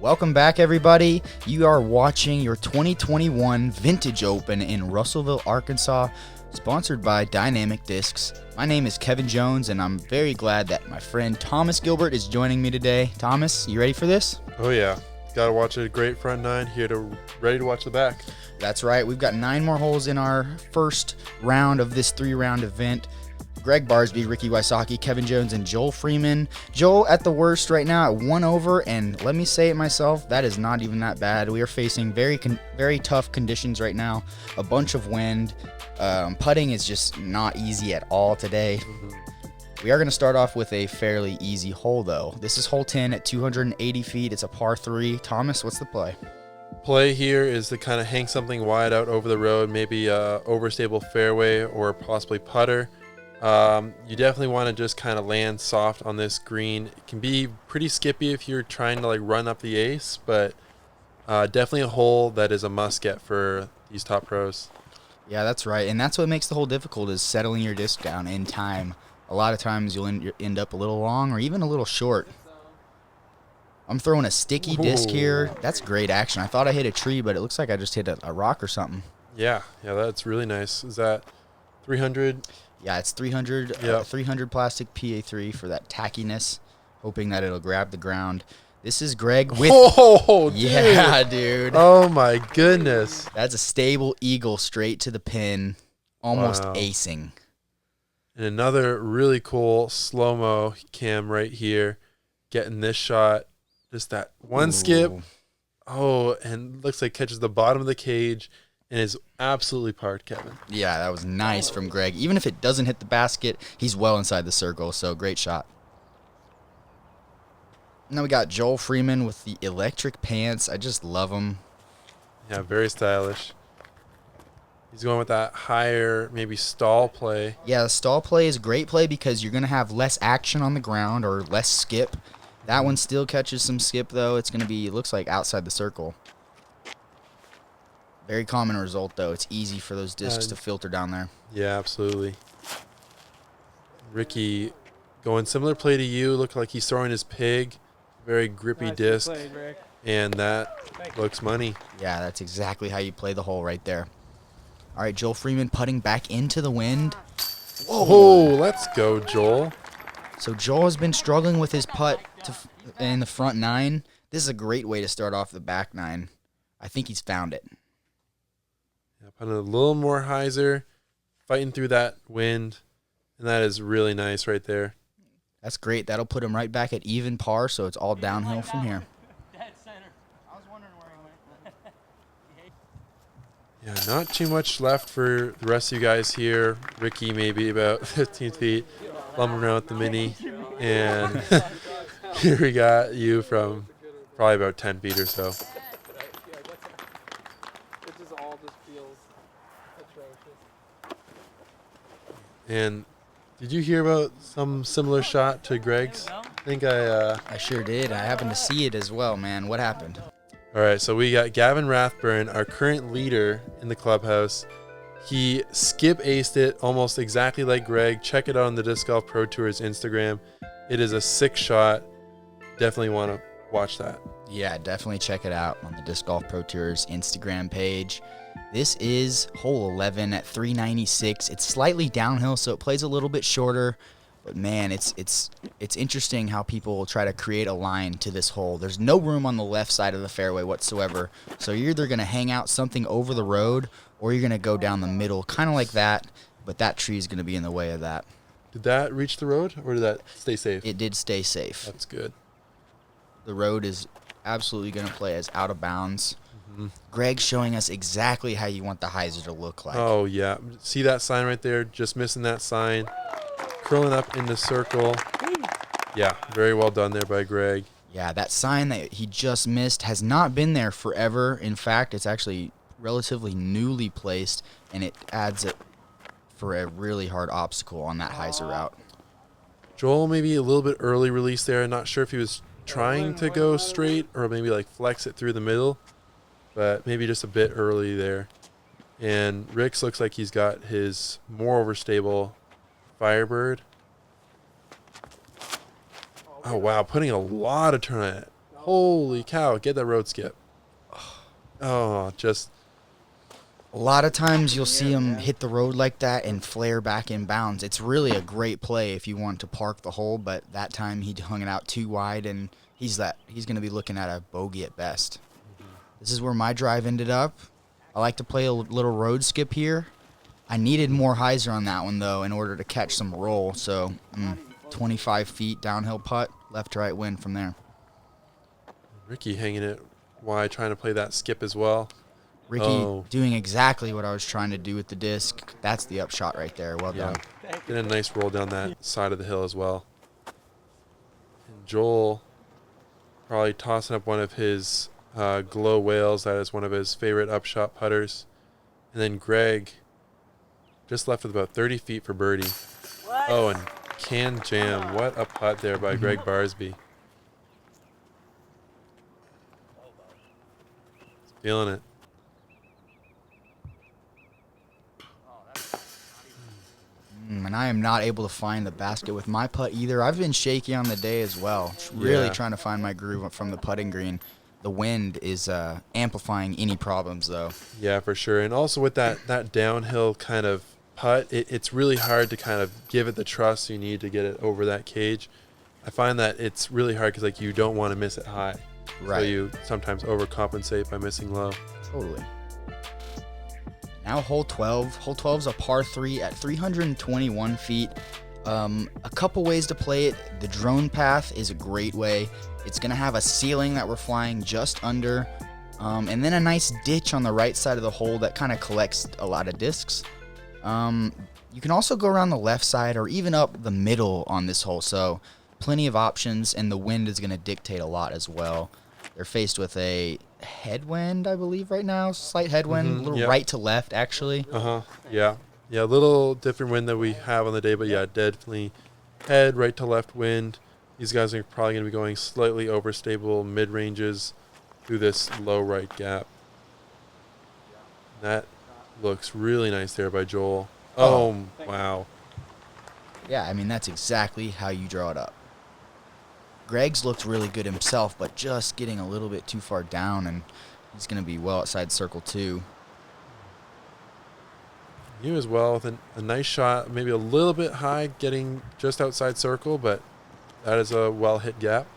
Welcome back, everybody. You are watching your 2021 Vintage Open in Russellville, Arkansas, sponsored by Dynamic Discs. My name is Kevin Jones, and I'm very glad that my friend Thomas Gilbert is joining me today. Thomas, you ready for this? Oh yeah, gotta watch a great front nine here ready to watch the back. That's right. We've got 9 more holes in our first round of this 3-round event. Gregg Barsby, Ricky Wysocki, Kevin Jones, and Joel Freeman. Joel at the worst right now at 1 over, and let me say it myself, that is not even that bad. We are facing very tough conditions right now. A bunch of wind. Putting is just not easy at all today. We are going to start off with a fairly easy hole, though. This is hole 10 at 280 feet. It's a par 3. Thomas, what's the play? Play here is to kind of hang something wide out over the road, maybe a overstable fairway or possibly putter. You definitely want to just kind of land soft on this green. It can be pretty skippy if you're trying to like run up the ace, but definitely a hole that is a must get for these top pros. Yeah, that's right, and that's what makes the hole difficult is settling your disc down in time. A lot of times you'll end up a little long or even a little short. I'm throwing a sticky disc here. That's great action. I thought I hit a tree, but it looks like I just hit a rock or something. Yeah, that's really nice. Is that 300? Yeah, it's 300, Yep. 300 plastic PA3 for that tackiness, hoping that it'll grab the ground. This is Gregg with... Oh, dude. Yeah, dude. Oh, my goodness. That's a stable eagle straight to the pin, almost Wow. acing. And another really cool slow-mo cam right here, getting this shot. Just that one skip. Ooh. Oh, and looks like catches the bottom of the cage and is absolutely parked, Kevin. Yeah, that was nice from Gregg. Even if it doesn't hit the basket, he's well inside the circle, so great shot. Now we got Joel Freeman with the electric pants. I just love him. Yeah, very stylish. He's going with that higher, maybe stall play. Yeah, the stall play is a great play because you're going to have less action on the ground or less skip. That one still catches some skip, though. It's going to be, it looks like outside the circle. Very common result, though. It's easy for those discs to filter down there. Yeah, absolutely. Ricky going similar play to you. Looked like he's throwing his pig. Very grippy Nice disc. played, Rick. And that looks money. Yeah, that's exactly how you play the hole right there. All right, Joel Freeman putting back into the wind. Oh, let's go, Joel. So Joel has been struggling with his putt in the front 9. This is a great way to start off the back 9. I think he's found it. Yeah, putting a little more hyzer, fighting through that wind, and that is really nice right there. That's great. That'll put him right back at even par, so it's all downhill from here. Dead center. I was wondering where he went. Yeah, not too much left for the rest of you guys here. Ricky maybe about 15 feet, lumbering around with the mini. And here we got you from probably about 10 feet or so. It just all just feels atrocious. And did you hear about some similar shot to Gregg's? I think I sure did. I happened to see it as well, man. What happened? All right, so we got Gavin Rathburn, our current leader in the clubhouse. He skip-aced it almost exactly like Gregg. Check it out on the Disc Golf Pro Tour's Instagram. It is a sick shot. Definitely want to watch that. Yeah, definitely check it out on the Disc Golf Pro Tour's Instagram page. This is hole 11 at 396. It's slightly downhill, so it plays a little bit shorter. But man, it's interesting how people will try to create a line to this hole. There's no room on the left side of the fairway whatsoever. So you're either going to hang out something over the road or you're going to go down the middle, kind of like that. But that tree is going to be in the way of that. Did that reach the road or did that stay safe? It did stay safe. That's good. The road is absolutely going to play as out of bounds. Mm-hmm. Gregg's showing us exactly how you want the hyzer to look like. Oh, yeah. See that sign right there? Just missing that sign. Curling up in the circle. Yeah, very well done there by Gregg. Yeah, that sign that he just missed has not been there forever. In fact, it's actually relatively newly placed, and it adds it for a really hard obstacle on that hyzer route. Joel maybe a little bit early release there. Not sure if he was trying to go straight or maybe like flex it through the middle, but maybe just a bit early there. And Rick's looks like he's got his more overstable Firebird. Oh, wow. Putting a lot of turn on it. Holy cow, get that road skip. Oh, just A lot of times you'll see him hit the road like that and flare back in bounds. It's really a great play if you want to park the hole, but that time he hung it out too wide, and he's going to be looking at a bogey at best. This is where my drive ended up. I like to play a little road skip here. I needed more hyzer on that one, though, in order to catch some roll. So 25 feet downhill putt, left to right wind from there. Ricky hanging it wide, trying to play that skip as well. Ricky doing exactly what I was trying to do with the disc. That's the upshot right there. Well done. Get a nice roll down that side of the hill as well. And Joel probably tossing up one of his glow whales. That is one of his favorite upshot putters. And then Gregg just left with about 30 feet for birdie. What? Oh, and can jam. What a putt there by Gregg Barsby. Feeling it. And I am not able to find the basket with my putt either. I've been shaky on the day as well. Really trying to find my groove from the putting green. The wind is amplifying any problems, though. Yeah, for sure. And also with that downhill kind of putt, it's really hard to kind of give it the trust you need to get it over that cage. I find that it's really hard because, like, you don't want to miss it high. Right. So you sometimes overcompensate by missing low. Totally. Now hole 12. Hole 12 is a par 3 at 321 feet. A couple ways to play it. The drone path is a great way. It's going to have a ceiling that we're flying just under, and then a nice ditch on the right side of the hole that kind of collects a lot of discs. You can also go around the left side or even up the middle on this hole, so plenty of options, and the wind is going to dictate a lot as well. They're faced with a headwind, I believe, right now. Slight headwind, a little right to left, actually. Yeah. Yeah, a little different wind than we have on the day, but yeah, definitely head, right to left wind. These guys are probably going to be going slightly overstable mid-ranges through this low right gap. That looks really nice there by Joel. Oh, wow. Yeah, I mean, that's exactly how you draw it up. Gregg's looked really good himself, but just getting a little bit too far down, and he's going to be well outside circle 2. You as well with a nice shot, maybe a little bit high, getting just outside circle, but that is a well-hit gap.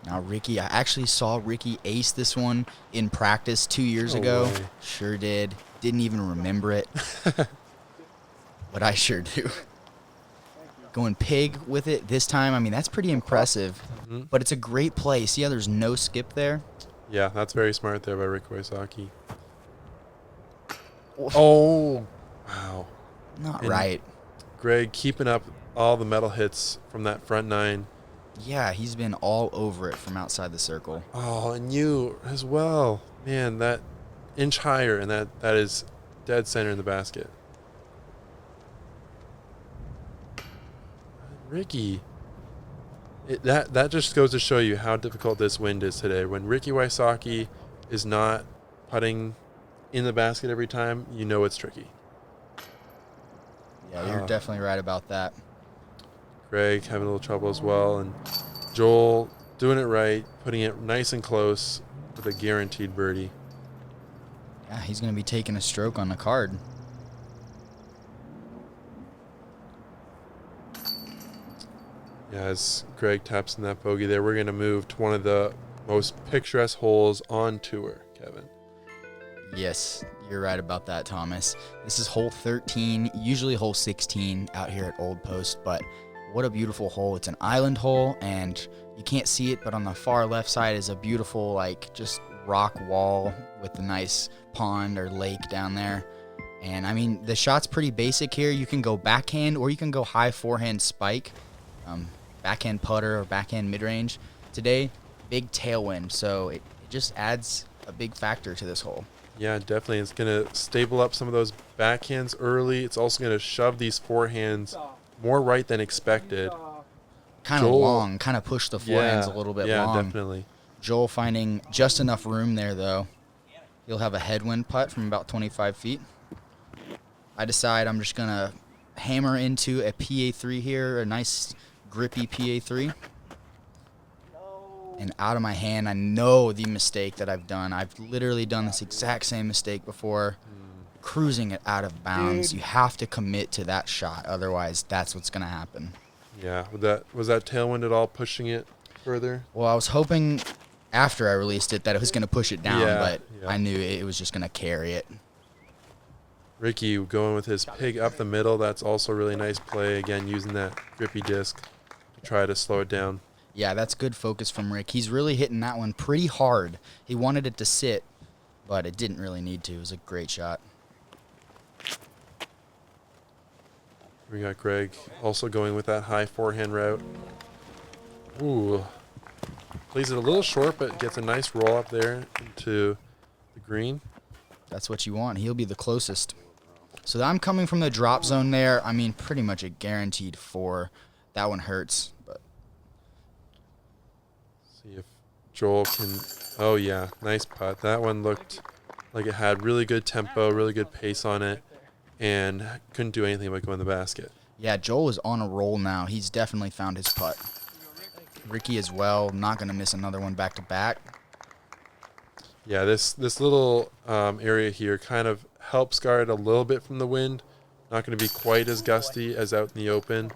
Now, Ricky, I actually saw Ricky ace this one in practice 2 years ago. way. Sure did. Didn't even remember it. But I sure do. Going pig with it this time, I mean, that's pretty impressive. But it's a great play. See how there's no skip there? Yeah, that's very smart there by Rick Wysocki. Oh, wow. Not And right. Gregg keeping up all the metal hits from that front 9. Yeah, he's been all over it from outside the circle. Oh, and you as well. Man, that inch higher, and that is dead center in the basket. Ricky. That just goes to show you how difficult this wind is today. When Ricky Wysocki is not putting in the basket every time, you know it's tricky. Yeah, you're definitely right about that. Gregg having a little trouble as well, and Joel doing it right, putting it nice and close with a guaranteed birdie. Yeah, he's going to be taking a stroke on the card. Yeah, as Gregg taps in that bogey there, we're going to move to one of the most picturesque holes on tour, Kevin. Yes, you're right about that, Thomas. This is hole 13, usually hole 16 out here at Old Post, but what a beautiful hole. It's an island hole, and you can't see it, but on the far left side is a beautiful, like, just rock wall with a nice pond or lake down there. And, I mean, the shot's pretty basic here. You can go backhand or you can go high forehand spike, backhand putter or backhand mid-range. Today, big tailwind, so it just adds a big factor to this hole. Yeah, definitely. It's going to stable up some of those backhands early. It's also going to shove these forehands more right than expected. Kind of long, kind of push the forehands a little bit long. Yeah, definitely. Joel finding just enough room there, though. He'll have a headwind putt from about 25 feet. I decide I'm just going to hammer into a PA3 here, a nice grippy PA3. and out of my hand. I know the mistake that I've done. I've literally done this exact same mistake before, cruising it out of bounds. Dude. You have to commit to that shot, otherwise that's what's going to happen. Yeah, was that tailwind at all pushing it further? Well, I was hoping after I released it that it was going to push it down, Yeah, but yeah. I knew it was just going to carry it. Ricky going with his pig up the middle. That's also a really nice play. Again, using that grippy disc to try to slow it down. Yeah, that's good focus from Rick. He's really hitting that one pretty hard. He wanted it to sit, but it didn't really need to. It was a great shot. We got Gregg also going with that high forehand route. Ooh. Plays it a little short, but gets a nice roll up there into the green. That's what you want. He'll be the closest. So I'm coming from the drop zone there. I mean, pretty much a guaranteed 4. That one hurts, but See if Joel can... Oh, yeah. Nice putt. That one looked like it had really good tempo, really good pace on it, and couldn't do anything but go in the basket. yeah, Joel is on a roll now. He's definitely found his putt. Ricky as well. Not going to miss another one back to back. Yeah, this little area here kind of helps guard a little bit from the wind. Not going to be quite as gusty as out in the open.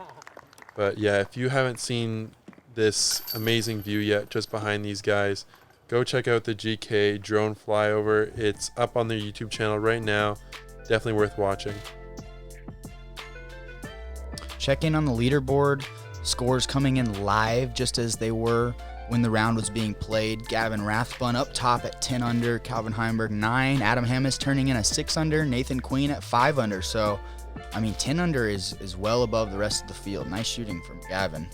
But yeah, if you haven't seen this amazing view yet just behind these guys, go check out the GK drone flyover. It's up on their YouTube channel right now. Definitely worth watching. Check in on the leaderboard. Scores coming in live just as they were when the round was being played. Gavin Rathbun up top at 10 under, Calvin Heimberg 9, Adam Hammis turning in a 6 under, Nathan Queen at 5 under. So, I mean, 10 under is well above the rest of the field. Nice shooting from Gavin.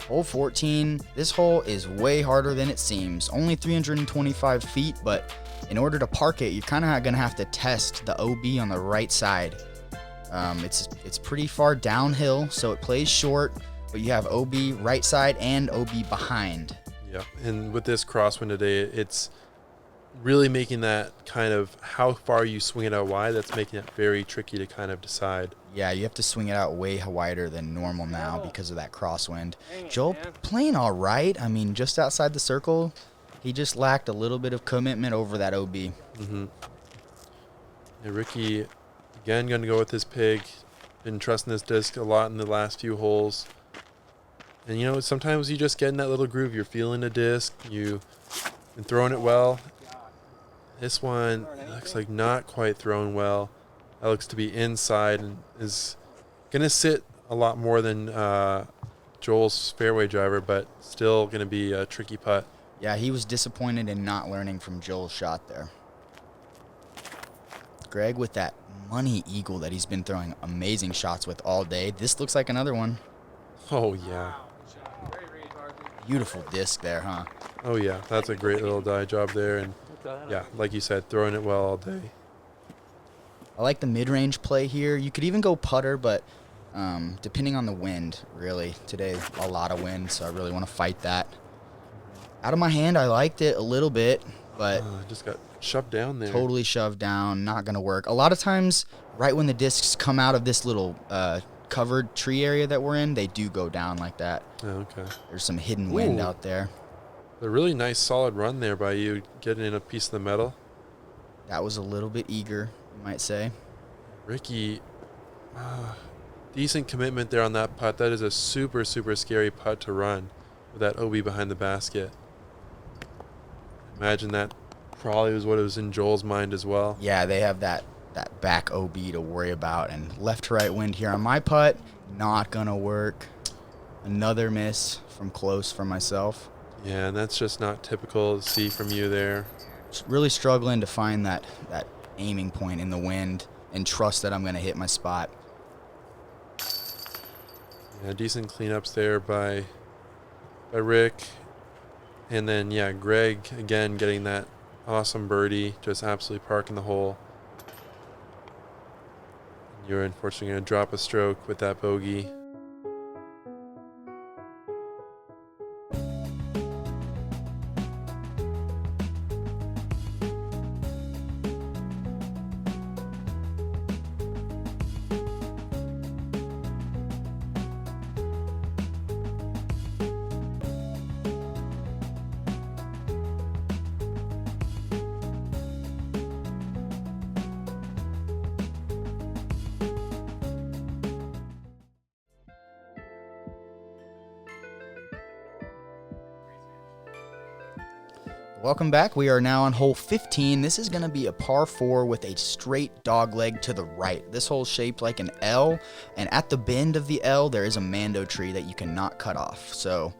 Hole 14, this hole is way harder than it seems. Only 325 feet, but in order to park it, you're kind of going to have to test the OB on the right side. It's pretty far downhill, so it plays short, but you have OB right side and OB behind. Yeah, and with this crosswind today, it's really making that kind of how far you swing it out wide. That's making it very tricky to kind of decide. Yeah, you have to swing it out way wider than normal now because of that crosswind. Joel playing all right. I mean, just outside the circle, he just lacked a little bit of commitment over that OB. Yeah, Ricky, again, going to go with his pig. Been trusting this disc a lot in the last few holes. And, you know, sometimes you just get in that little groove. You're feeling the disc. You've been throwing it well. This one looks like not quite thrown well. That looks to be inside and is going to sit a lot more than Joel's fairway driver, but still going to be a tricky putt. Yeah, he was disappointed in not learning from Joel's shot there. Gregg with that money eagle that he's been throwing amazing shots with all day. This looks like another one. Oh, yeah. Beautiful disc there, huh? Oh, yeah. That's a great little die job there. And, yeah, like you said, throwing it well all day. I like the mid-range play here. You could even go putter, but depending on the wind, really. Today, a lot of wind, so I really want to fight that. Out of my hand, I liked it a little bit, but Just got shoved down there. totally shoved down, not going to work. A lot of times, right when the discs come out of this little covered tree area that we're in, they do go down like that. Oh, okay. There's some hidden wind Ooh. out there. A really nice solid run there by you, getting in a piece of the metal. That was a little bit eager, you might say. Ricky, decent commitment there on that putt. That is a super, super scary putt to run with that OB behind the basket. Imagine that probably was what was in Joel's mind as well. Yeah, they have that back OB to worry about, and left to right wind here on my putt, not going to work. Another miss from close for myself. Yeah, and that's just not typical to see from you there. Really struggling to find that aiming point in the wind and trust that I'm going to hit my spot. Yeah, decent cleanups there by Rick. And then, yeah, Gregg, again, getting that awesome birdie, just absolutely parking the hole. You're unfortunately going to drop a stroke with that bogey. Welcome back. We are now on hole 15. This is going to be a par 4 with a straight dog leg to the right. This hole's shaped like an L, and at the bend of the L, there is a mando tree that you cannot cut off. So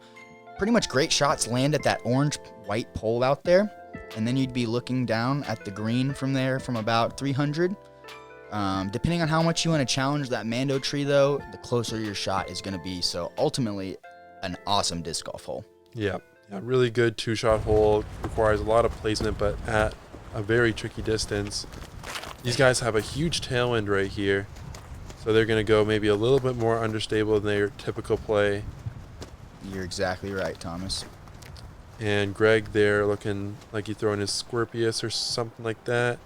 pretty much great shots land at that orange-white pole out there, and then you'd be looking down at the green from there from about 300. Depending on how much you want to challenge that mando tree, though, the closer your shot is going to be. So ultimately, an awesome disc golf hole. Yeah, really good 2-shot hole. Requires a lot of placement, but at a very tricky distance. These guys have a huge tailwind right here, so they're going to go maybe a little bit more understable than their typical play. You're exactly right, Thomas. And Gregg there looking like he's throwing his Scorpius or something like that.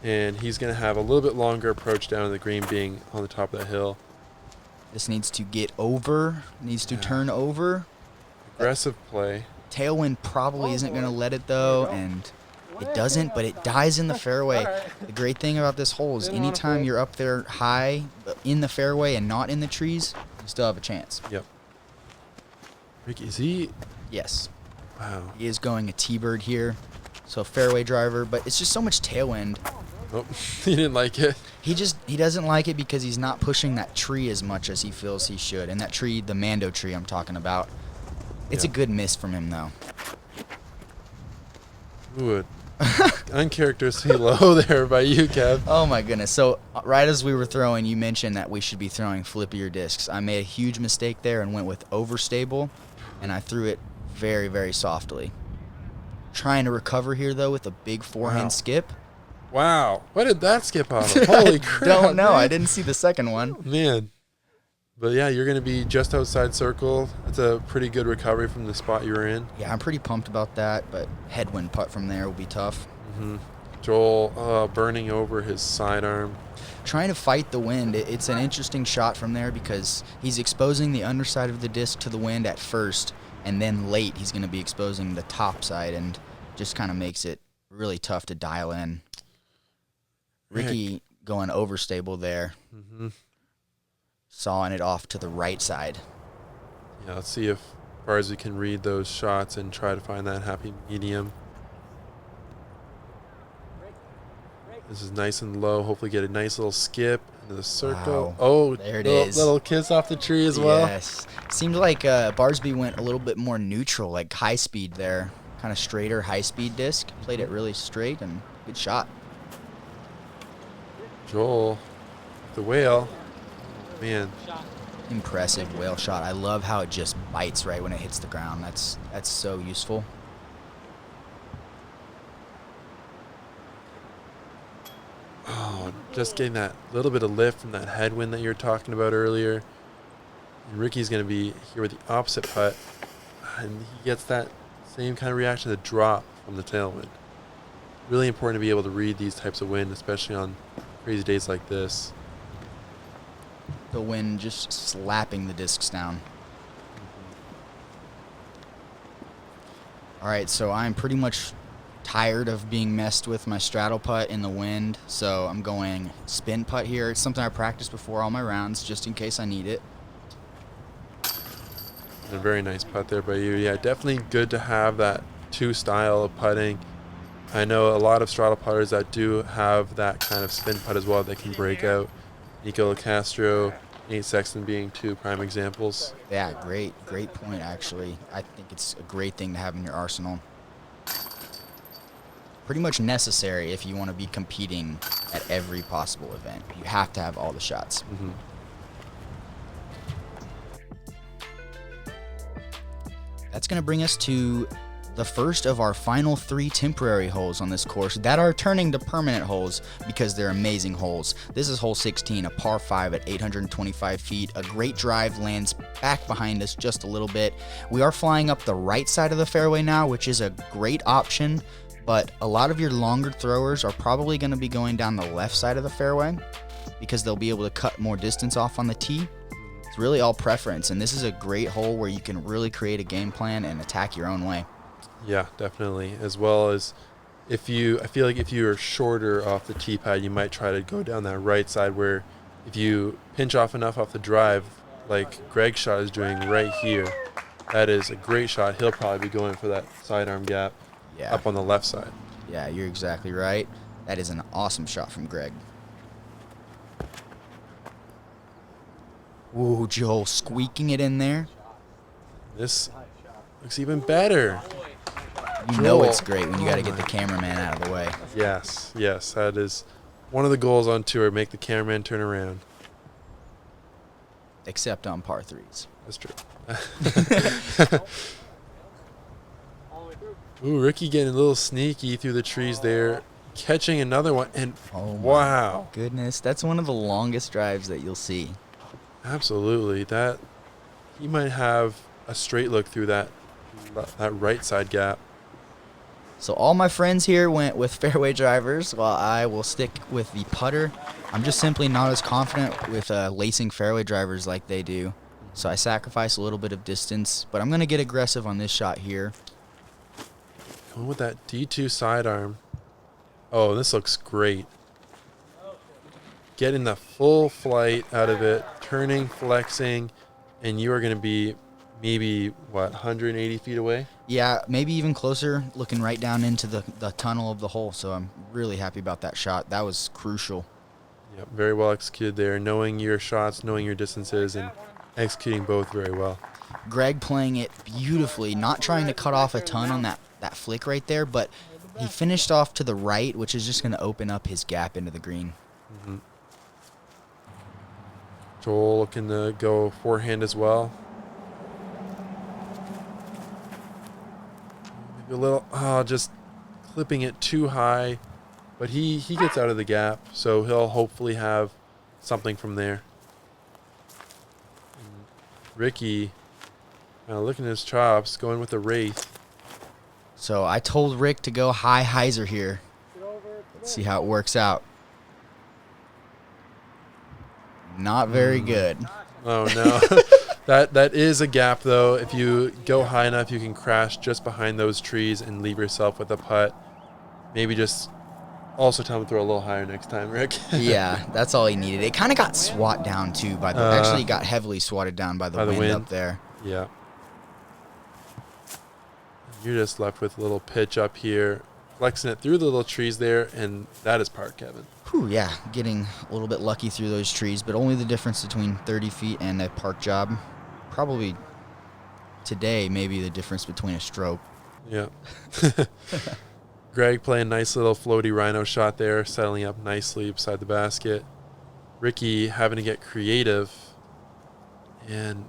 And he's going to have a little bit longer approach down to the green, being on the top of that hill. This needs to get over, needs to turn over. Aggressive play. Tailwind probably isn't going to let it, though, and it doesn't, but it dies in the fairway. The great thing about this hole is anytime you're up there high in the fairway and not in the trees, you still have a chance. Yep. Ricky, is he? Yes. Wow. He is going a T-bird here, so fairway driver, but it's just so much tailwind. Oh, he didn't like it. He doesn't like it because he's not pushing that tree as much as he feels he should. And that tree, the mando tree I'm talking about, it's a good miss from him, though. Ooh, uncharacteristically low there by you, Kev. Oh, my goodness. So right as we were throwing, you mentioned that we should be throwing flippier discs. I made a huge mistake there and went with overstable, and I threw it very, very softly. Trying to recover here, though, with a big forehand skip. Wow. What did that skip out of? Holy crap. Don't know. Man. I didn't see the second one. Man. But, yeah, you're going to be just outside circle. That's a pretty good recovery from the spot you were in. Yeah, I'm pretty pumped about that, but headwind putt from there will be tough. Mm-hmm. Joel burning over his sidearm. Trying to fight the wind. It's an interesting shot from there because he's exposing the underside of the disc to the wind at first, and then late he's going to be exposing the top side, and just kind of makes it really tough to dial in. Ricky going overstable there. Mm-hmm. Sawing it off to the right side. Yeah, let's see if Barsby can read those shots and try to find that happy medium. This is nice and low. Hopefully get a nice little skip into the circle. Wow. Oh, there it is. Little kiss off the tree as well. Yes. Seems like Barsby went a little bit more neutral, like high speed there. Kind of straighter, high speed disc. Played it really straight and good shot. Joel, the whale. Man. Impressive whale shot. I love how it just bites right when it hits the ground. That's so useful. Oh, just getting that little bit of lift from that headwind that you were talking about earlier. And Ricky's going to be here with the opposite putt. And he gets that same kind of reaction, the drop from the tailwind. Really important to be able to read these types of wind, especially on crazy days like this. The wind just slapping the discs down. All right, so I'm pretty much tired of being messed with my straddle putt in the wind, so I'm going spin putt here. It's something I practiced before all my rounds, just in case I need it. And a very nice putt there by you. Yeah, definitely good to have that two style of putting. I know a lot of straddle putters that do have that kind of spin putt as well that can break out. Nico Castro, Nate Sexton being two prime examples. Yeah, great point, actually. I think it's a great thing to have in your arsenal. Pretty much necessary if you want to be competing at every possible event. You have to have all the shots. Mm-hmm. That's going to bring us to the first of our final 3 temporary holes on this course that are turning to permanent holes because they're amazing holes. This is hole 16, a par 5 at 825 feet. A great drive lands back behind us just a little bit. We are flying up the right side of the fairway now, which is a great option, but a lot of your longer throwers are probably going to be going down the left side of the fairway because they'll be able to cut more distance off on the tee. It's really all preference, and this is a great hole where you can really create a game plan and attack your own way. Yeah, definitely. As well as I feel like if you're shorter off the tee pad, you might try to go down that right side where if you pinch off enough off the drive, like Gregg's shot is doing right here, that is a great shot. He'll probably be going for that sidearm gap. Yeah. up on the left side. Yeah, you're exactly right. That is an awesome shot from Gregg. Ooh, Joel squeaking it in there. This looks even better. You know Joel. it's great when you got to get the cameraman out of the way. Yes, yes, that is one of the goals on tour, make the cameraman turn around. Except on par threes. That's true. Ooh, Ricky getting a little sneaky through the trees there, catching another one, and Oh, my wow. goodness. That's one of the longest drives that you'll see. Absolutely. That he might have a straight look through that right side gap. So all my friends here went with fairway drivers, while I will stick with the putter. I'm just simply not as confident with lacing fairway drivers like they do. So I sacrifice a little bit of distance, but I'm going to get aggressive on this shot here. Going with that D2 sidearm. Oh, this looks great. Getting the full flight out of it, turning, flexing, and you are going to be maybe, what, 180 feet away? Yeah, maybe even closer, looking right down into the tunnel of the hole. So I'm really happy about that shot. That was crucial. Yep, very well executed there, knowing your shots, knowing your distances, and executing both very well. Gregg playing it beautifully, not trying to cut off a ton on that flick right there, but he finished off to the right, which is just going to open up his gap into the green. Mm-hmm. Joel looking to go forehand as well. Maybe a little, just clipping it too high, but he gets out of the gap, so he'll hopefully have something from there. And Ricky, looking at his chops, going with the Wraith. So I told Rick to go high hyzer here. Let's see how it works out. Not very good. Oh, no. That is a gap, though. If you go high enough, you can crash just behind those trees and leave yourself with a putt. Maybe just also tell him to throw a little higher next time, Rick. Yeah, that's all he needed. It kind of got swat down, too. Actually, got heavily swatted down by the wind up there. Yeah. You're just left with a little pitch up here, flexing it through the little trees there, and that is par, Kevin. Whew, yeah, getting a little bit lucky through those trees, but only the difference between 30 feet and a park job. Probably today, maybe the difference between a stroke. Yeah. Gregg playing nice little floaty rhino shot there, settling up nicely beside the basket. Ricky having to get creative, and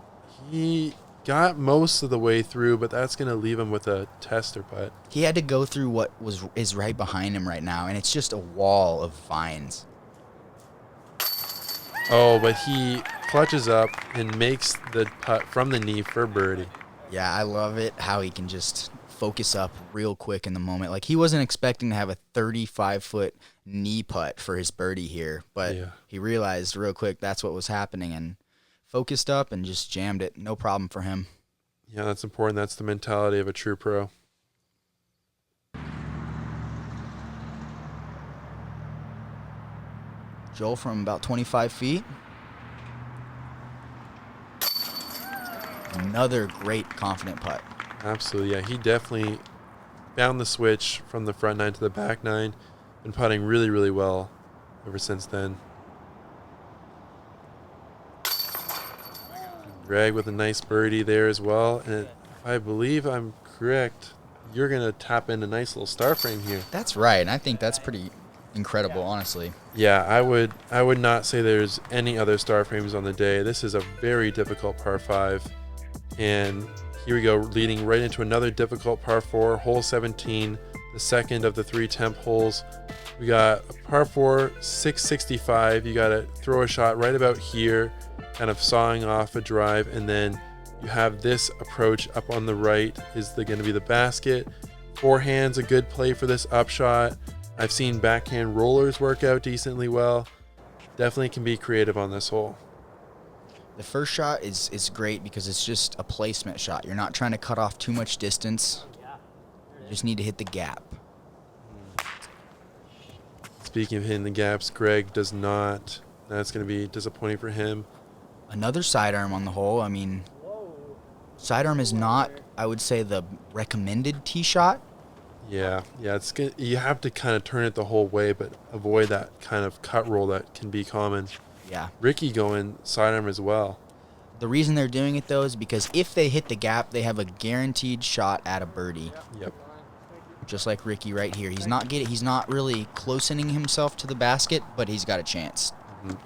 he got most of the way through, but that's going to leave him with a tester putt. He had to go through what is right behind him right now, and it's just a wall of vines. Oh, but he clutches up and makes the putt from the knee for birdie. Yeah, I love it, how he can just focus up real quick in the moment. Like, he wasn't expecting to have a 35-foot knee putt for his birdie here, but he realized real quick that's what was happening and focused up and just jammed it. No problem for him. Yeah, that's important. That's the mentality of a true pro. Joel from about 25 feet. Another great confident putt. Absolutely, yeah. He definitely found the switch from the front nine to the back nine and putting really, really well ever since then. Gregg with a nice birdie there as well. And I believe I'm correct, you're going to tap in a nice little star frame here. That's right, and I think that's pretty incredible, honestly. Yeah, I would not say there's any other star frames on the day. This is a very difficult par 5. And here we go, leading right into another difficult par 4, hole 17, the second of the 3 temp holes. We got a par 4, 665. You got to throw a shot right about here, kind of sawing off a drive, and then you have this approach up on the right is going to be the basket. Forehand's a good play for this upshot. I've seen backhand rollers work out decently well. Definitely can be creative on this hole. The first shot is great because it's just a placement shot. You're not trying to cut off too much distance. You just need to hit the gap. Speaking of hitting the gaps, Gregg does not. That's going to be disappointing for him. Another sidearm on the hole. I mean, sidearm is not, I would say, the recommended tee shot, Yeah, it's good. You have to kind of turn it the whole way, but avoid that kind of cut roll that can be common. Yeah. Ricky going sidearm as well. The reason they're doing it, though, is because if they hit the gap, they have a guaranteed shot at a birdie. Yep. Just like Ricky right here. He's not really closening himself to the basket, but he's got a chance. Mhm.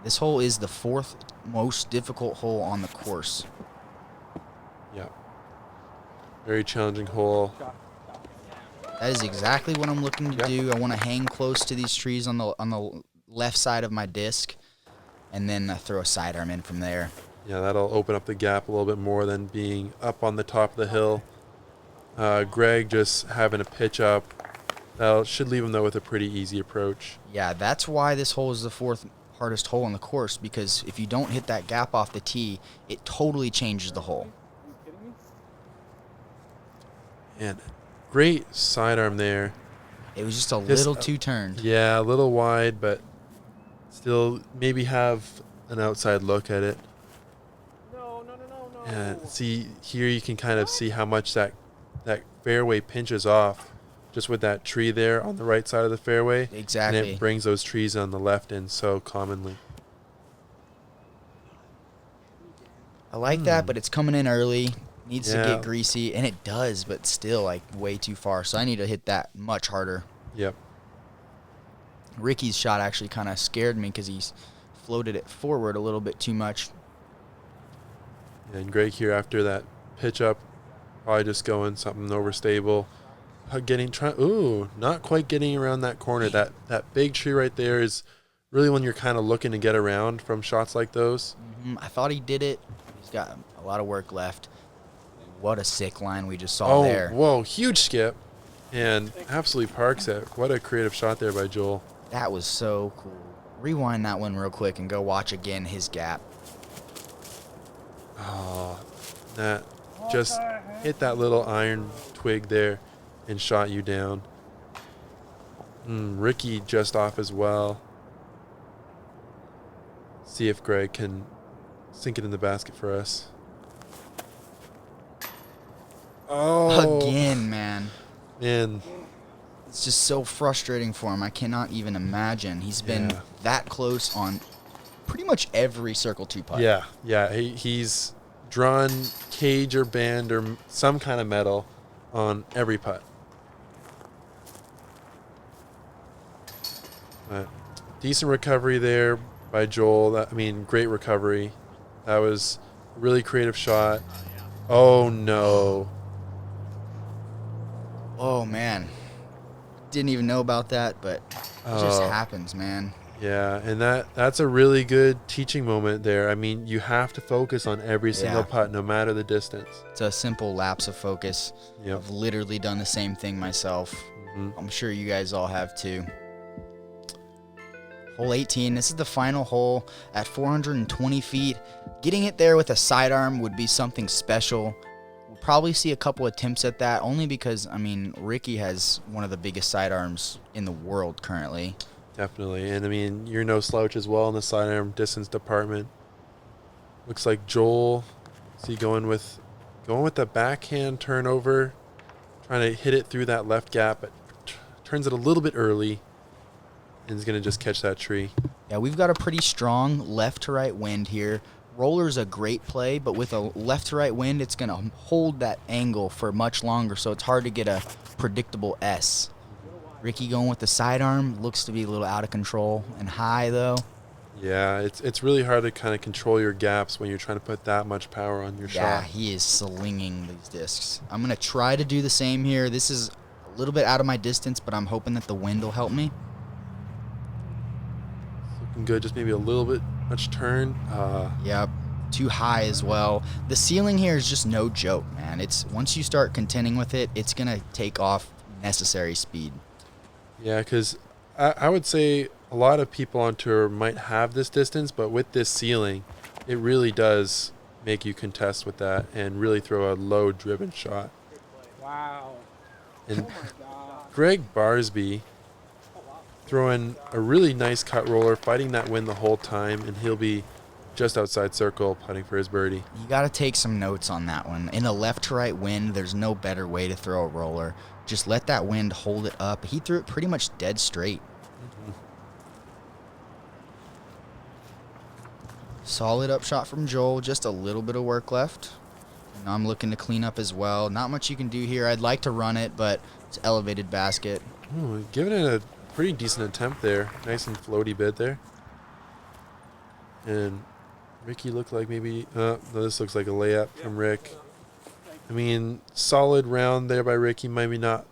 This hole is the 4th most difficult hole on the course. Yep. Very challenging hole. That is exactly what I'm looking to do. I want to hang close to these trees on the left side of my disc, and then throw a sidearm in from there. Yeah, that'll open up the gap a little bit more than being up on the top of the hill. Gregg just having a pitch up. That should leave him, though, with a pretty easy approach. Yeah, that's why this hole is the 4th hardest hole on the course, because if you don't hit that gap off the tee, it totally changes the hole. And great sidearm there. It was just a little too turned. Yeah, a little wide, but still maybe have an outside look at it. No. And see, here you can kind of see how much that fairway pinches off just with that tree there on the right side of the fairway. Exactly. And it brings those trees on the left in so commonly. I like that, but it's coming in early. Needs to Yeah. get greasy, and it does, but still, like, way too far. So I need to hit that much harder. Yep. Ricky's shot actually kind of scared me because he's floated it forward a little bit too much. And Gregg here after that pitch up, probably just going something overstable. Not quite getting around that corner. That big tree right there is really when you're kind of looking to get around from shots like those. I thought he did it. He's got a lot of work left. What a sick line we just saw there. Whoa, huge skip. And absolutely parks it. What a creative shot there by Joel. That was so cool. Rewind that one real quick and go watch again his gap. Oh, that just hit that little iron twig there and shot you down. Ricky just off as well. See if Gregg can sink it in the basket for us. Oh. Again, man. Man. It's just so frustrating for him. I cannot even imagine. He's been that close on pretty much every Circle 2 putt. Yeah. He's drawn cage or band or some kind of metal on every putt. But decent recovery there by Joel. Great recovery. That was a really creative shot. Oh, no. Oh, man. Didn't even know about that, but it just happens, man. Yeah, and that's a really good teaching moment there. You have to focus on every single putt, no matter the distance. It's a simple lapse of focus. Yep. I've literally done the same thing myself. I'm sure you guys all have too. Hole 18, this is the final hole at 420 feet. Getting it there with a sidearm would be something special. We'll probably see a couple attempts at that, only because, Ricky has one of the biggest sidearms in the world currently. Definitely. And, you're no slouch as well in the sidearm distance department. Looks like Joel, going with the backhand turnover, trying to hit it through that left gap, but turns it a little bit early. And is going to just catch that tree. Yeah, we've got a pretty strong left to right wind here. Roller's a great play, but with a left to right wind, it's going to hold that angle for much longer, so it's hard to get a predictable S. Ricky going with the sidearm, looks to be a little out of control and high, though. Yeah, it's really hard to kind of control your gaps when you're trying to put that much power on your shot. Yeah, he is slinging these discs. I'm going to try to do the same here. This is a little bit out of my distance, but I'm hoping that the wind will help me. Looking good, just maybe a little bit much turn. Yep, too high as well. The ceiling here is just no joke, man. It's once you start contending with it, it's going to take off necessary speed. Yeah, because I would say a lot of people on tour might have this distance, but with this ceiling, it really does make you contest with that and really throw a low-driven shot. Wow. And Oh my God. Gregg Barsby throwing a really nice cut roller, fighting that wind the whole time, and he'll be just outside circle, putting for his birdie. You got to take some notes on that one. In a left to right wind, there's no better way to throw a roller. Just let that wind hold it up. He threw it pretty much dead straight. Solid upshot from Joel. Just a little bit of work left. And I'm looking to clean up as well. Not much you can do here. I'd like to run it, but it's elevated basket. Ooh, giving it a pretty decent attempt there. Nice and floaty bit there. And Ricky looked like maybe... no, this looks like a layup from Rick. I mean, solid round there by Ricky. Maybe not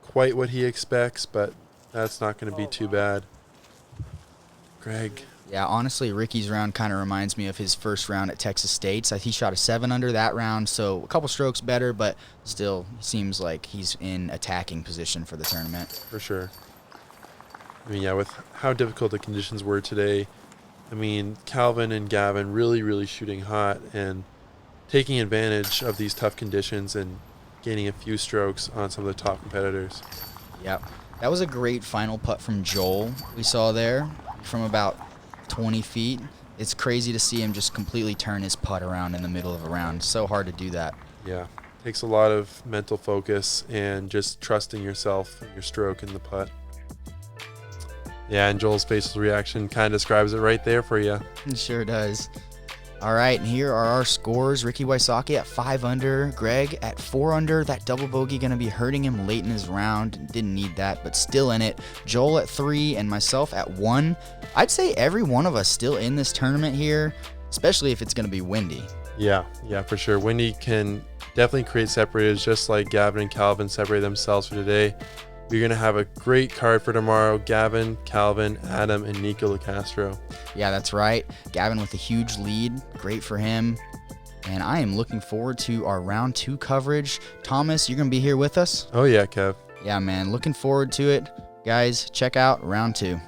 quite what he expects, but that's not going to be too bad. Greg. Yeah, honestly, Ricky's round kind of reminds me of his first round at Texas State. So he shot a 7 under that round, so a couple strokes better, but still seems like he's in attacking position for the tournament. For sure. I mean, yeah, with how difficult the conditions were today, I mean, Calvin and Gavin really shooting hot and taking advantage of these tough conditions and gaining a few strokes on some of the top competitors. Yep. That was a great final putt from Joel we saw there from about 20 feet. It's crazy to see him just completely turn his putt around in the middle of a round. So hard to do that. Yeah. Takes a lot of mental focus and just trusting yourself and your stroke in the putt. Yeah, and Joel's facial reaction kind of describes it right there for you. It sure does. All right, and here are our scores. Ricky Wysocki at 5 under, Gregg at 4 under. That double bogey going to be hurting him late in his round. Didn't need that, but still in it. Joel at 3 and myself at 1. I'd say every one of us still in this tournament here, especially if it's going to be windy. Yeah, for sure. Windy can definitely create separators, just like Gavin and Calvin separate themselves for today. You're going to have a great card for tomorrow. Gavin, Calvin, Adam, and Nico LaCastro. Yeah, that's right. Gavin with a huge lead. Great for him. And I am looking forward to our round 2 coverage. Thomas, you're going to be here with us? Oh, yeah, Kev. Yeah, man. Looking forward to it. Guys, check out round 2.